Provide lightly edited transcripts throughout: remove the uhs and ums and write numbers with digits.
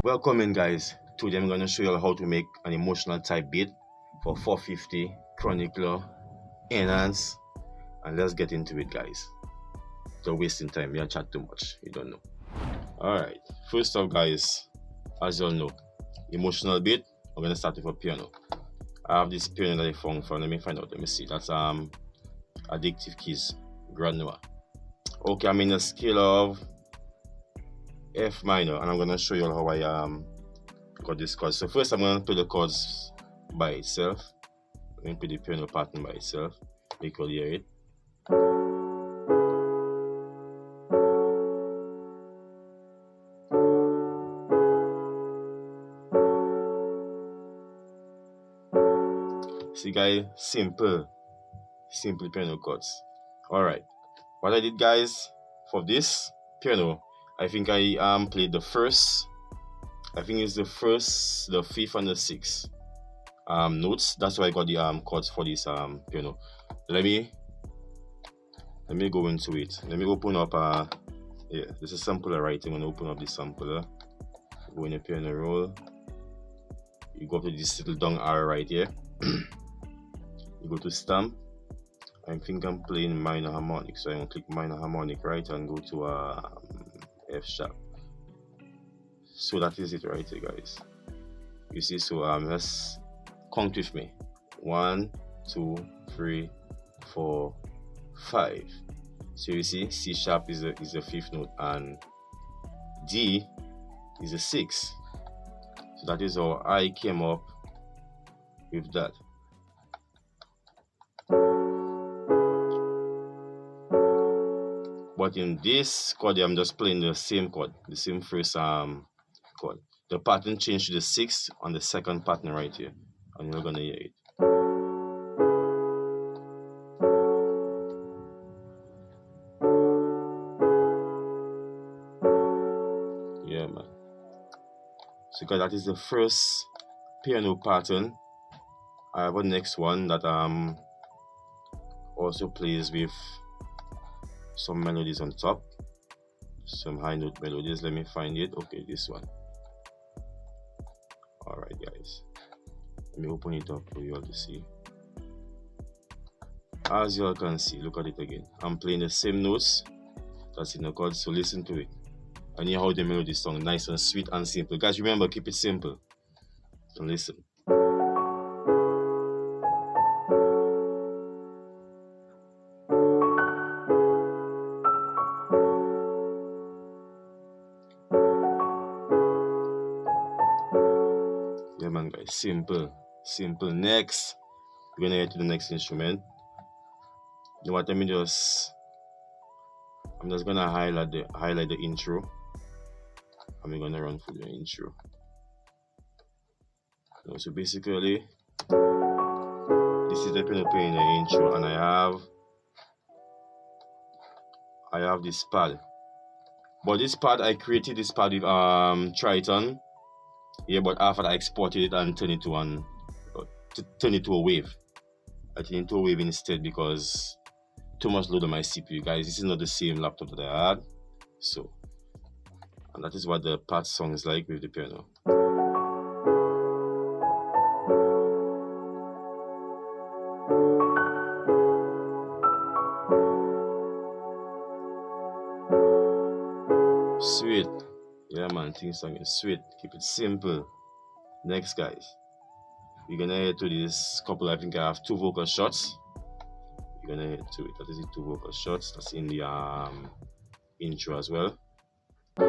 Welcome in, guys. Today I'm going to show you how to make an emotional type beat for 450 Chronicler Nhance, and let's get into it, guys. Don't wasting time. You chat too much. You don't know. Alright, first up, guys, as you all know, emotional beat. I'm going to start with a piano. I have this piano that I found from, let me find out, let me see. That's Addictive Keys, Grandma. Okay, I'm in a scale of F minor, and I'm gonna show you how I got this chord. So first I'm gonna play the chords by itself. I'm gonna play the piano pattern by itself. Make you hear it. See, guys, simple piano chords. Alright, what I did, guys, for this piano, I think I played the first, I think it's the first, the fifth and the sixth notes. That's why I got the chords for this piano. Let me go into it. Let me open up yeah, this is sampler, right? I'm gonna open up this sampler, go in the piano roll, you go to this little down arrow right here. You go to stamp. I think I'm playing minor harmonic, so I'm gonna click minor harmonic, right, and go to F sharp. So that is it right here, guys. You see, so let's count with me. 1, 2, 3, 4, 5. So you see, C sharp is the fifth note and D is the sixth. So that is how I came up with that. But in this chord, I'm just playing the same chord, the same first chord. The pattern changed to the sixth on the second pattern right here, and you're gonna hear it. Yeah, man. So, guys, that is the first piano pattern. I have a next one that also plays with some melodies on top, some high note melodies. Let me find it. Okay, this one. Alright, guys, let me open it up for you all to see. As you all can see, look at it again. I'm playing the same notes that's in the chord, so listen to it and hear how the melody sounds nice and sweet and simple. Guys, remember, keep it simple and listen. Yeah, man, guys, simple. Next, we're gonna head to the next instrument. You know what? I'm just gonna highlight the intro. I'm gonna run through the intro. So basically, this is the piano playing the intro, and I have this pad. But this pad, I created this pad with Triton. Yeah, but after I exported it and turned it to a wave. I turned it to a wave instead because too much load on my CPU, guys. This is not the same laptop that I had. So, and that is what the pad sounds like with the piano. Sweet. Yeah, man, things are sweet. Keep it simple. Next, guys, we're gonna head to this couple. I think I have 2 vocal shots. We're gonna head to it. That is the 2 vocal shots. That's in the intro as well. I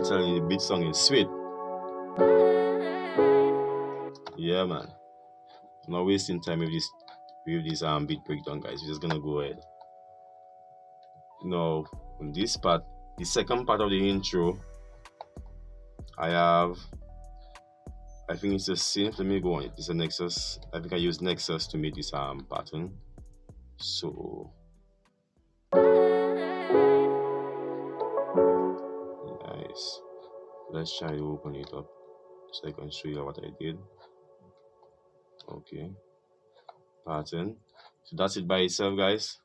tell you, the beat song is sweet. Yeah, man. I'm not wasting time with this beat breakdown, guys. We're just gonna go ahead. Now, on this part, the second part of the intro, I think it's a synth. Let me go on it. It's a Nexus. I think I used Nexus to make this pattern. So nice. Let's try to open it up so I can show you what I did. Okay. Pattern. So that's it by itself, guys.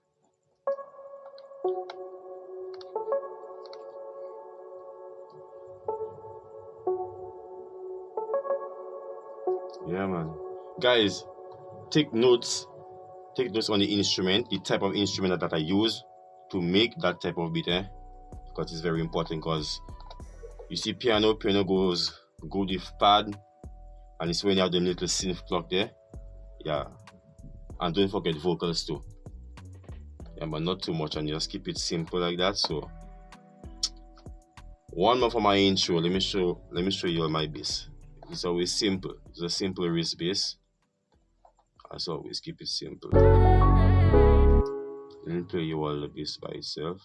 Yeah, man. Guys, take notes. Take notes on the instrument, the type of instrument that I use to make that type of beat, because it's very important. Because you see, piano goes good with pad, and it's when you have the little synth block there. Yeah, and don't forget vocals too. Yeah, but not too much, and just keep it simple like that. So, one more for my intro. Let me show you all my bass. It's always simple. It's a simple wrist bass. As always, keep it simple. Let me play you all the bass by itself,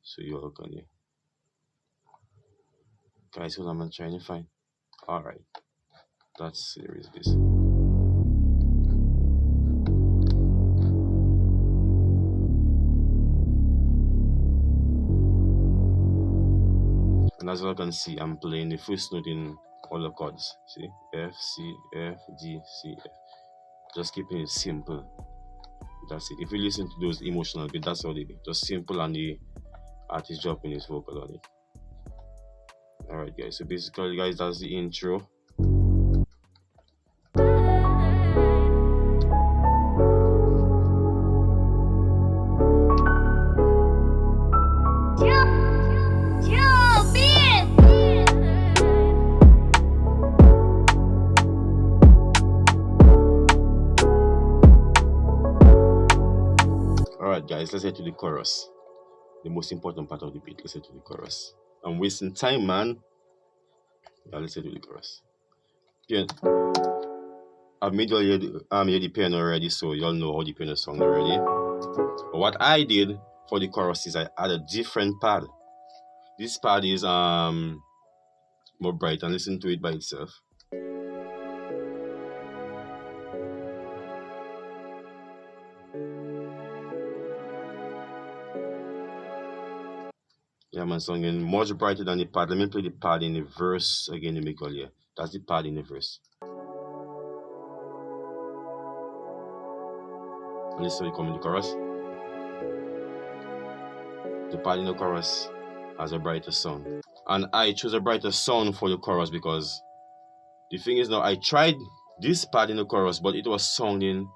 so you all can hear. Guys, what I'm trying to find. Alright, that's the wrist bass. And as you can see, I'm playing the first note in all the chords. See? F, C, F, G, C, F. Just keeping it simple. That's it. If you listen to those emotional bits, that's how they be. Just simple, and the artist dropping his vocal on it. Alright, guys. So basically, guys, that's the intro. Alright, guys, let's head to the chorus. The most important part of the beat. Let's head to the chorus. I'm wasting time, man. Yeah, let's head to the chorus. Piano. I've made you hear the piano already, so you all know how the piano sounds already. But what I did for the chorus is I added a different pad. This pad is more bright, and listen to it by itself. Yeah, man, singing much brighter than the pad. Let me play the pad in the verse again to make all here. That's the pad in the verse. And this is how it comes in the chorus. The pad in the chorus has a brighter sound. And I chose a brighter sound for the chorus because the thing is now I tried this pad in the chorus, but it wasn't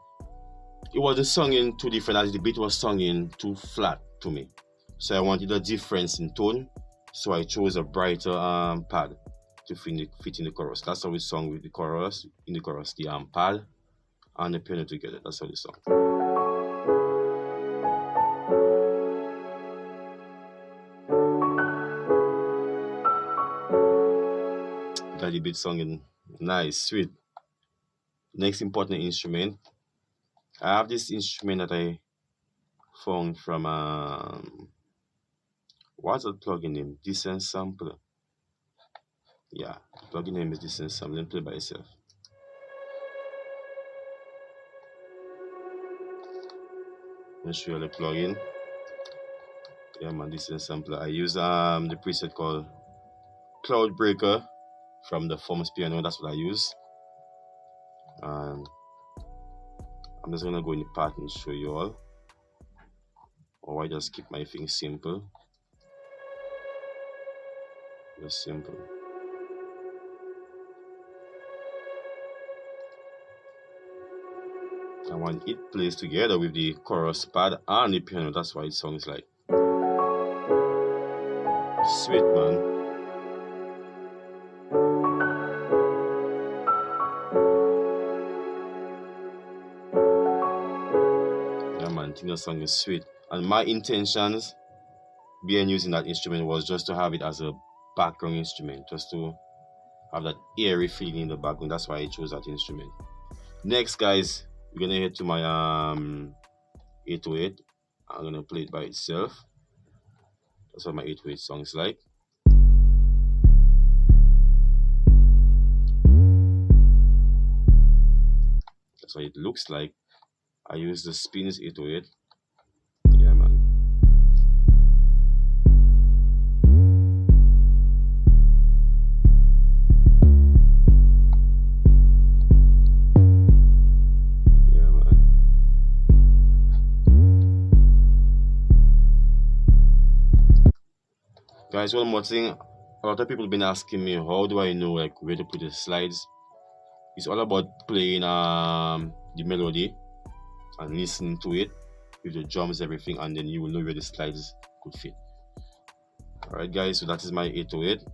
sounding too different, as the beat was sounding too flat to me. So I wanted a difference in tone, so I chose a brighter pad to fit in the chorus. That's how we sung with the chorus. In the chorus, the pad and the piano together. That's how we sung. Got the beat singing nice, sweet. Next important instrument. I have this instrument that I found from what's that plugin name? Decent Sampler. Yeah, the plugin name is Decent Sampler. Let me play by itself. Let me show you the plugin. Yeah, man, Decent Sampler. I use the preset called Cloud Breaker from the Forms piano. That's what I use. And I'm just gonna go in the part and show you all. Or I just keep my thing simple. Just simple. And when it plays together with the chorus pad and the piano, that's why it sounds like sweet, man. Yeah, man, I think the song is sweet. And my intentions behind using that instrument was just to have it as a background instrument, just to have that airy feeling in the background. That's why I chose that instrument. Next, guys, we're gonna head to my 808. I'm gonna play it by itself. That's what my 808 sounds like. That's what it looks like. I use the Spins 808. Yeah, man. Guys, one more thing. A lot of people have been asking me, how do I know like where to put the slides? It's all about playing the melody and listening to it with the drums, everything, and then you will know where the slides could fit. Alright guys, so that is my 808.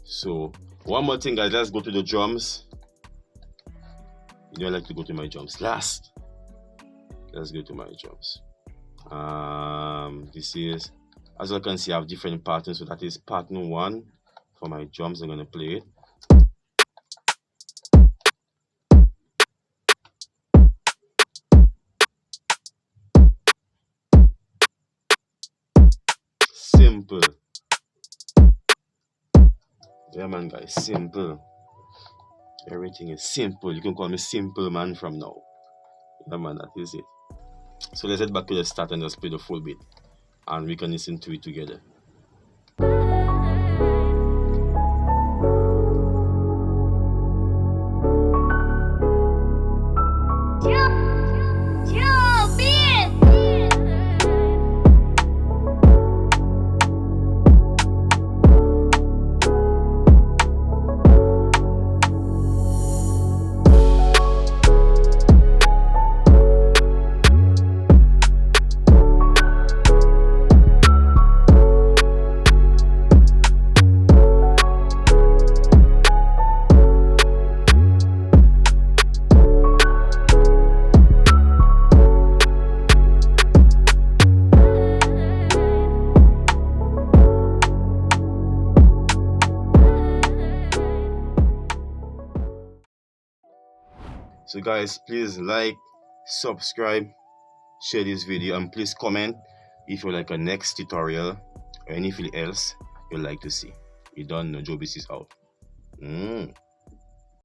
So one more thing guys, let's go to the drums. You know I like to go to my drums last. Let's go to my drums. This is, as you can see, I have different patterns. So that is pattern 1 for my drums. I'm gonna play it. Simple. Yeah man guys, simple. Everything is simple. You can call me Simple Man from now. Yeah man, that is it. So let's head back to the start and just play the full beat, and we can listen to it together. So guys, please like, subscribe, share this video, and please comment if you like a next tutorial or anything else you'd like to see. You don't know, Joe is out.